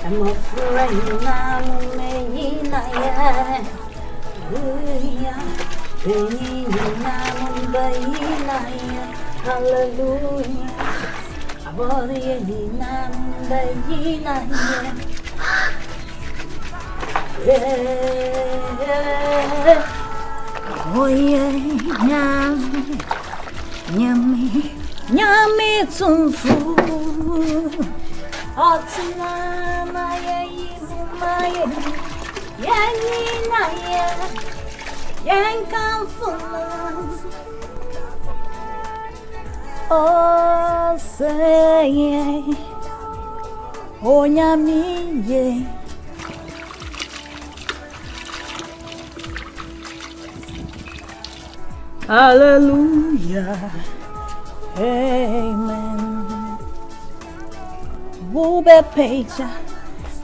I'm afraid now may not hallelujah. Oh yeah, nyami tunfu. Atina maya maya, yani naya, yankamfuna. Oh say, oh nyami ye. Hallelujah, amen. Bube pecha,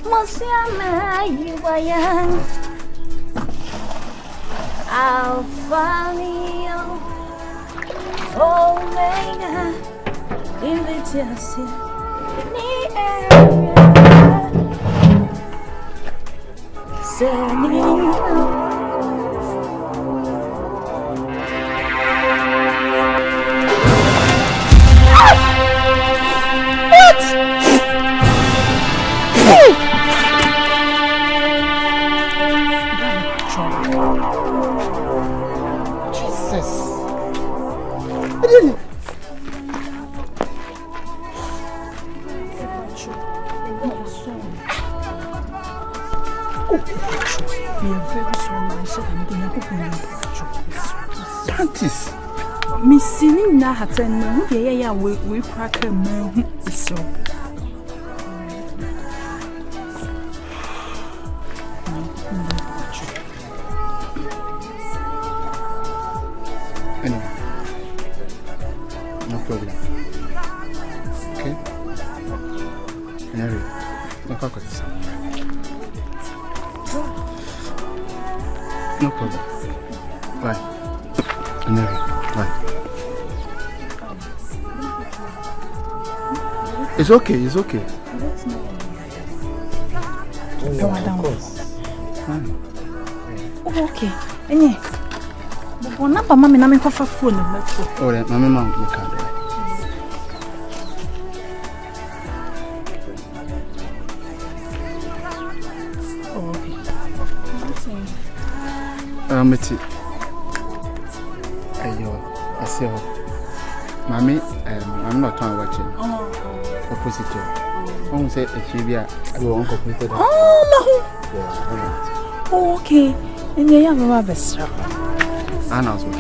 mosiama iwaya. Alpha Omega, invitasia, ni area, sending. Panties. Missing na haten no yeah we crack a man so. Anyway, no problem. Okay? Anyway, no problem. No problem. Bye. Anyway, bye. It's okay, it's okay. Of course. Oh, okay. Any. But na pa mama na me kofa phone na metro. Oh, yeah, mama ma you can. Oh, okay. Meti. Ayo, I say Mommy, I'm not trying to watch it. Opposite. Who say if you be a uncle completed. Oh, okay. And you have a best. I know what you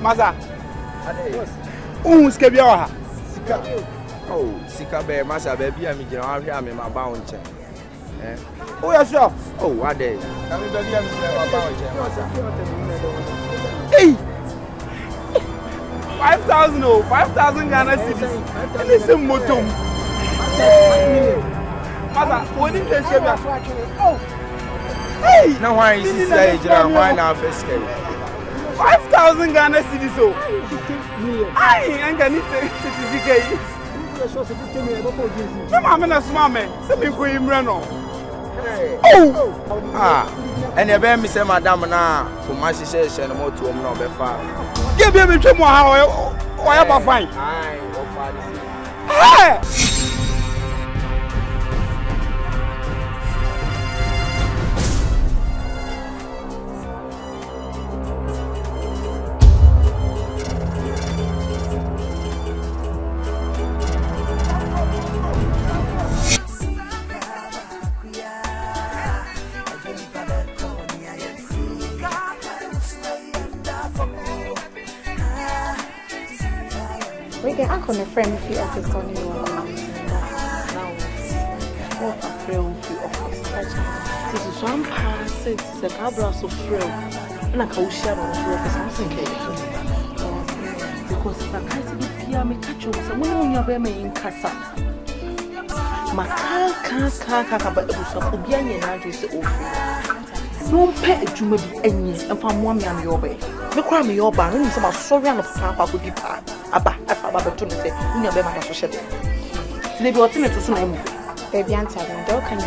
Masa. Skebia. Sika. Oh, Sika be Masa baby am gina wa hwe am ma ba won che. Oh, yeah, sure. Oh, what day? Am baby am gina wa ba won che Masa. Hey. 5,000 oh, 5,000 Ghana cedis. This is motom. Masa, when did you say oh. Hey. Now why is this gina why na first care? 5,000 Ghana cedis oh. Aye, I'm going to CTCK. I'm a small man. Something for him run on. Oh! Ah, and you bear me say, Madame, now for my situation, more to him, no, be far. Give me a bit more how I ever find. Aye, hey! We can act on a friend fee office on you. What a friend fee office. This is one pass, it's a cabra so frail. And I can't share on the office. I'm thinking because if I can't be here, me catch you. Someone on your bed in Casa. My car, but it was a Ubian and I say, oh, don't pay it to me any and from 1 year your way. The crime your bar, and some sorry on the papa would be part. Aba, to say, you never have a social. Maybe what's in it to soon. Baby, I'm telling you, don't can you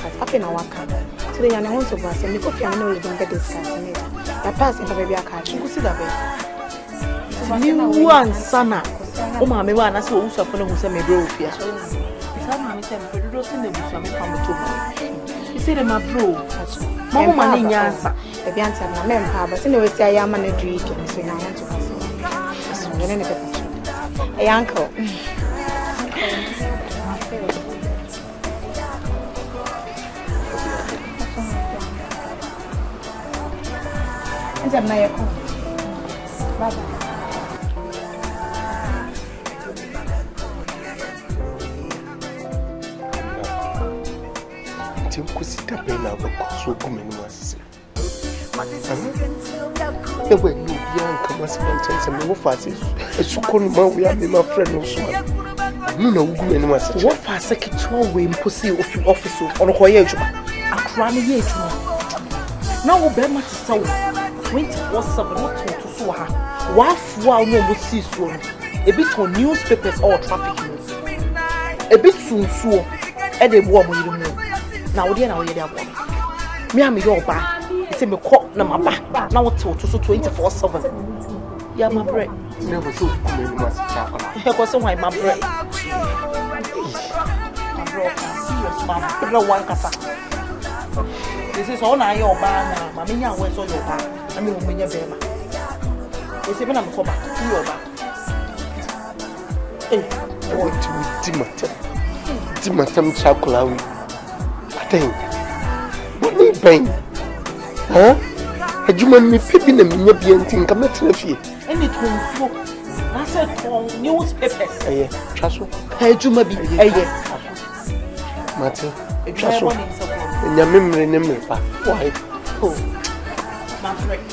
but up in our car. Today, I want to go and make up your nose don't get discussing it. The past in the baby, I can't see that way. You and Sana. Oh, mamma, I saw who's up on who's a bro here. If I'm saying, but you don't see the bush, I'm coming to me. You say, my bro. Mamma, my answer. Baby, I'm telling you, I'm but anyway, I am a drink, so I want to go. Hey, uncle. It's a miracle. Bye-bye. Kusita pena so come in was. The way you young come as mentions and no fastest. A sukon man we are my friend also. No woman was what fast second way pussy of your office on a voyage. A cranny yet. Now we'll be much so. 24/7 not to Suha. Waff wow no see soon. A bit on newspapers or traffic news. A bit soon so. And a warm with you. Now, dear, now you're there. Me and me your back. Say me caught na my back. Now what to 24/7. Yeah, my bread. Never so come in my chapel. Here goes my bread. Serious, mama. No one casa. This is all I your bar now. Mammy, I went on your bar. I mean, when you're there. It's even a go back to your bar. Hey, I want to meet Timatam Chakulawi. What do you bang? Huh? Had you man me pipping and me be anything come at the and it won't flow. I said, newspapers. Aye, Trasso. Had you maybe a year. Martin, Trasso. And your memory, why? Oh, my friend.